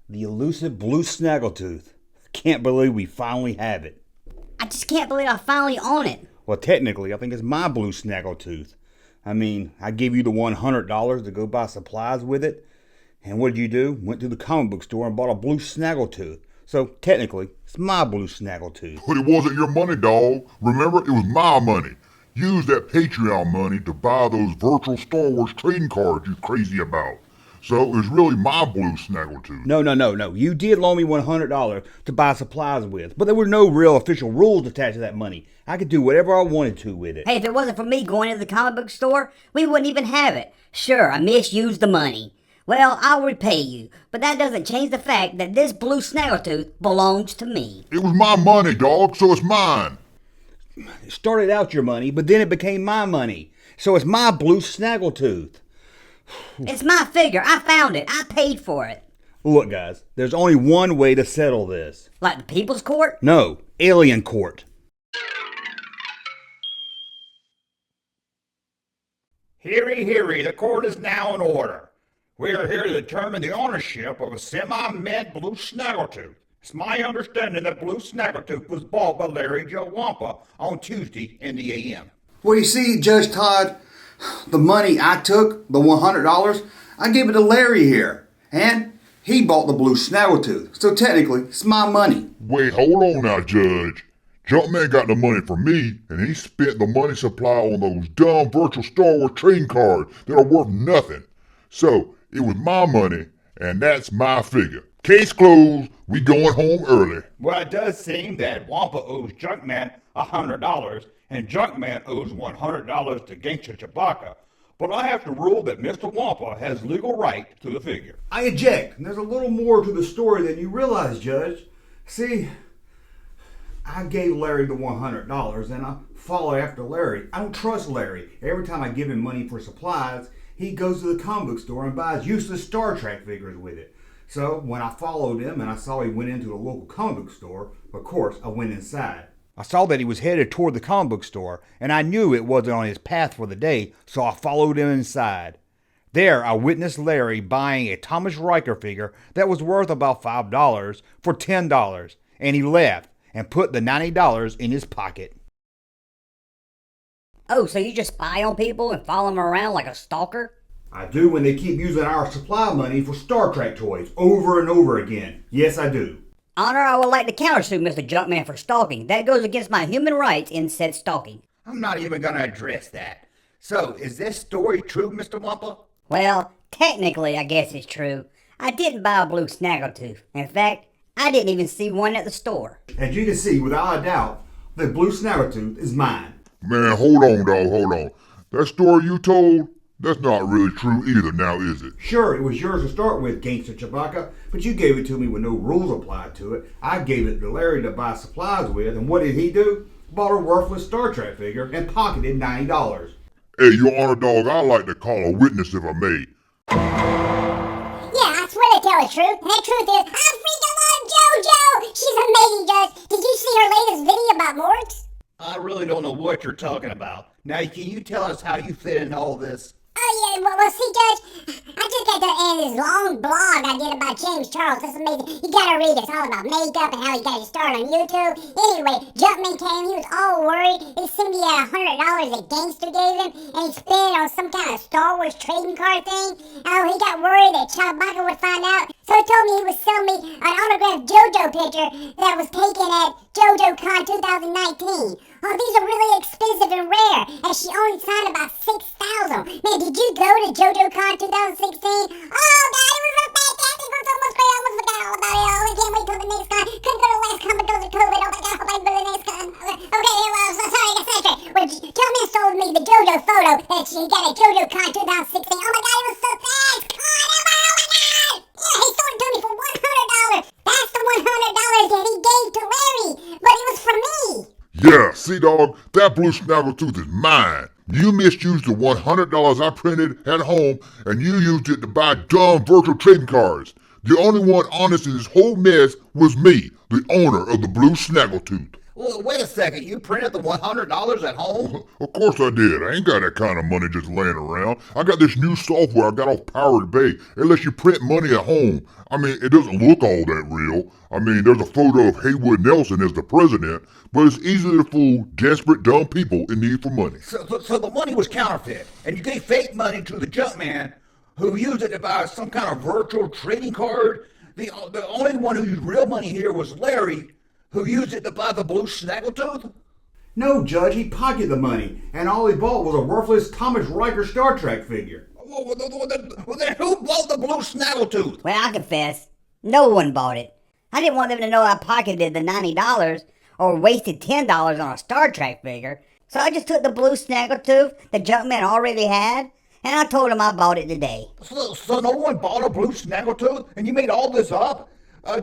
The elusive Blue Snaggletooth. Can't believe we finally have it. I just can't believe I finally own it. Well, technically, I think it's my Blue Snaggletooth. I mean, I gave you the $100 to go buy supplies with it. And what did you do? Went to the comic book store and bought a Blue Snaggletooth. So, technically, it's my Blue Snaggletooth. But it wasn't your money, dawg. Remember, it was my money. Use that Patreon money to buy those virtual Star Wars trading cards you crazy about. So it was really my Blue Snaggletooth. No. You did loan me $100 to buy supplies with, but there were no real official rules attached to that money. I could do whatever I wanted to with it. Hey, if it wasn't for me going to the comic book store, we wouldn't even have it. Sure, I misused the money. Well, I'll repay you, but that doesn't change the fact that this Blue Snaggletooth belongs to me. It was my money, dawg, so it's mine. It started out your money, but then it became my money. So it's my Blue Snaggletooth. It's my figure. I found it. I paid for it. Look, guys, there's only one way to settle this. Like the People's Court? No, Alien Court. Heary, the court is now in order. We are here to determine the ownership of a semi-med Blue Snaggletooth. It's my understanding that Blue Snaggletooth was bought by Larry Joe Wampa on Tuesday in the AM. Well, you see, Judge Todd, the money I took, the $100, I gave it to Larry here. And he bought the Blue Snaggletooth. So technically, it's my money. Wait, hold on now, Judge. Junkman got the money from me, and he spent the money supply on those dumb virtual Star Wars trading cards that are worth nothing. So, it was my money, and that's my figure. Case closed, we going home early. Well, it does seem that Wampa owes Junkman $100, and Junkman owes $100 to Gangsta Chewie. But I have to rule that Mr. Wampa has legal right to the figure. I object. There's a little more to the story than you realize, Judge. See, I gave Larry the $100 and I follow after Larry. I don't trust Larry. Every time I give him money for supplies, he goes to the comic book store and buys useless Star Trek figures with it. So when I followed him and I saw he went into the local comic book store, of course I went inside. I saw that he was headed toward the comic book store, and I knew it wasn't on his path for the day, so I followed him inside. There, I witnessed Larry buying a Thomas Riker figure that was worth about $5 for $10, and he left and put the $90 in his pocket. Oh, so you just spy on people and follow them around like a stalker? I do when they keep using our supply money for Star Trek toys over and over again. Yes, I do. Honor, I would like to countersue Mr. Junkman for stalking. That goes against my human rights in said stalking. I'm not even going to address that. So, is this story true, Mr. Wampa? Well, technically, I guess it's true. I didn't buy a Blue Snaggletooth. In fact, I didn't even see one at the store. As you can see, without a doubt, the Blue Snaggletooth is mine. Man, hold on, dog, hold on. That story you told, that's not really true either now, is it? Sure, it was yours to start with, Gangsta Chewie, but you gave it to me with no rules applied to it. I gave it to Larry to buy supplies with, and what did he do? Bought a worthless Star Trek figure and pocketed $90. Hey, Your Honor, dog, I like to call a witness if I may. Yeah, I swear to tell the truth. And the truth is, I freaking love JoJo! She's amazing, Judge. Did you see her latest video about Morgs? I really don't know what you're talking about. Now, can you tell us how you fit into all this? Oh, yeah, well, see, Judge, I just got to end this long blog I did about James Charles. That's amazing. You gotta read it. It's all about makeup and how he got his start on YouTube. Anyway, Junkman came. He was all worried. He sent me $100 that Gangster gave him, and he spent it on some kind of Star Wars trading card thing. Oh, he got worried that Chewbacca would find out. So he told me he would sell me an autographed JoJo picture that was taken at JoJoCon 2019. Oh, these are really expensive and rare, and she only signed about 6,000. Man, did you go to JoJoCon 2016? Oh, God, it was fantastic. It was almost great. I almost forgot all about it. Oh, I can't wait till the next con. Couldn't go to the last con because of COVID. Oh, my God, I hope I can go to the next con. Okay, well, so sorry, I got sidetracked. Well, Junkman sold me the JoJo photo that she got at JoJoCon 2016. Oh, my God, it was so fast. Oh, my God. Yeah, he sold it to me for $100. That's the $100 that he gave to Larry, but it was from me. Yeah, see, dog, that Blue Snaggletooth is mine. You misused the $100 I printed at home, and you used it to buy dumb virtual trading cards. The only one honest in this whole mess was me, the owner of the Blue Snaggletooth. Well, wait a second. You printed the $100 at home? Of course I did. I ain't got that kind of money just laying around. I got this new software I got off Pirate Bay. It lets you print money at home. I mean, it doesn't look all that real. I mean, there's a photo of Haywood Nelson as the president, but it's easy to fool desperate, dumb people in need for money. So the money was counterfeit, and you gave fake money to the Junkman, who used it to buy some kind of virtual trading card. The only one who used real money here was Larry, who used it to buy the Blue Snaggletooth? No, Judge, he pocketed the money, and all he bought was a worthless Thomas Riker Star Trek figure. Well, then who bought the Blue Snaggletooth? Well, I confess, no one bought it. I didn't want them to know I pocketed the $90 or wasted $10 on a Star Trek figure. So I just took the Blue Snaggletooth the Junkman already had, and I told him I bought it today. So no one bought a Blue Snaggletooth, and you made all this up?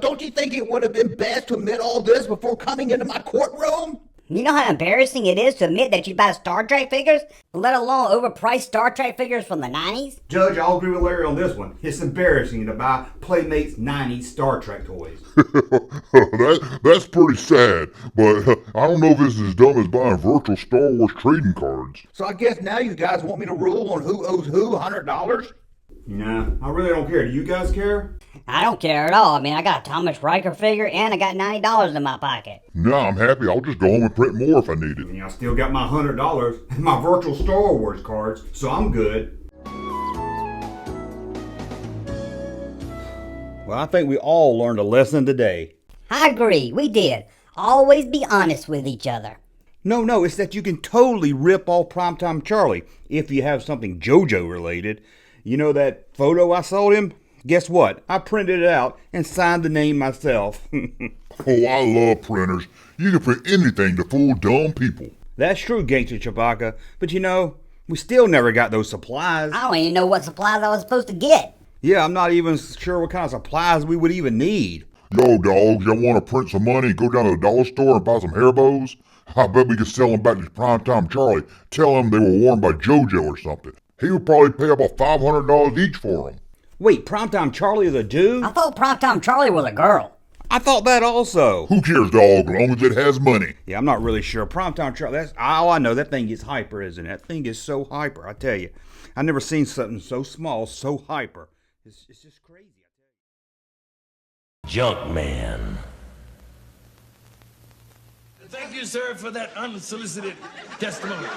Don't you think it would have been best to admit all this before coming into my courtroom? You know how embarrassing it is to admit that you buy Star Trek figures, let alone overpriced Star Trek figures from the 90s? Judge, I'll agree with Larry on this one. It's embarrassing to buy Playmates 90s Star Trek toys. That's pretty sad, but I don't know if it's as dumb as buying virtual Star Wars trading cards. So I guess now you guys want me to rule on who owes who $100? Nah, I really don't care. Do you guys care? I don't care at all. I mean, I got a Thomas Riker figure and I got $90 in my pocket. Nah, I'm happy. I'll just go home and print more if I need it. I still got my $100 and my virtual Star Wars cards, so I'm good. Well, I think we all learned a lesson today. I agree, we did. Always be honest with each other. No, it's that you can totally rip off Primetime Charlie if you have something JoJo related. You know that photo I sold him? Guess what? I printed it out and signed the name myself. Oh, I love printers. You can print anything to fool dumb people. That's true, Gangsta Chewie, but you know, we still never got those supplies. I don't even know what supplies I was supposed to get. Yeah, I'm not even sure what kind of supplies we would even need. Yo, dogs, y'all want to print some money and go down to the dollar store and buy some hair bows? I bet we could sell them back to Primetime Charlie. Tell him they were worn by JoJo or something. He would probably pay about $500 each for them. Wait, Primetime Charlie is a dude? I thought Primetime Charlie was a girl. I thought that also. Who cares, dog, as long as it has money? Yeah, I'm not really sure. Primetime Charlie, that's all I know. That thing is hyper, isn't it? That thing is so hyper, I tell you. I've never seen something so small, so hyper. It's just crazy. Junkman. Thank you, sir, for that unsolicited testimony.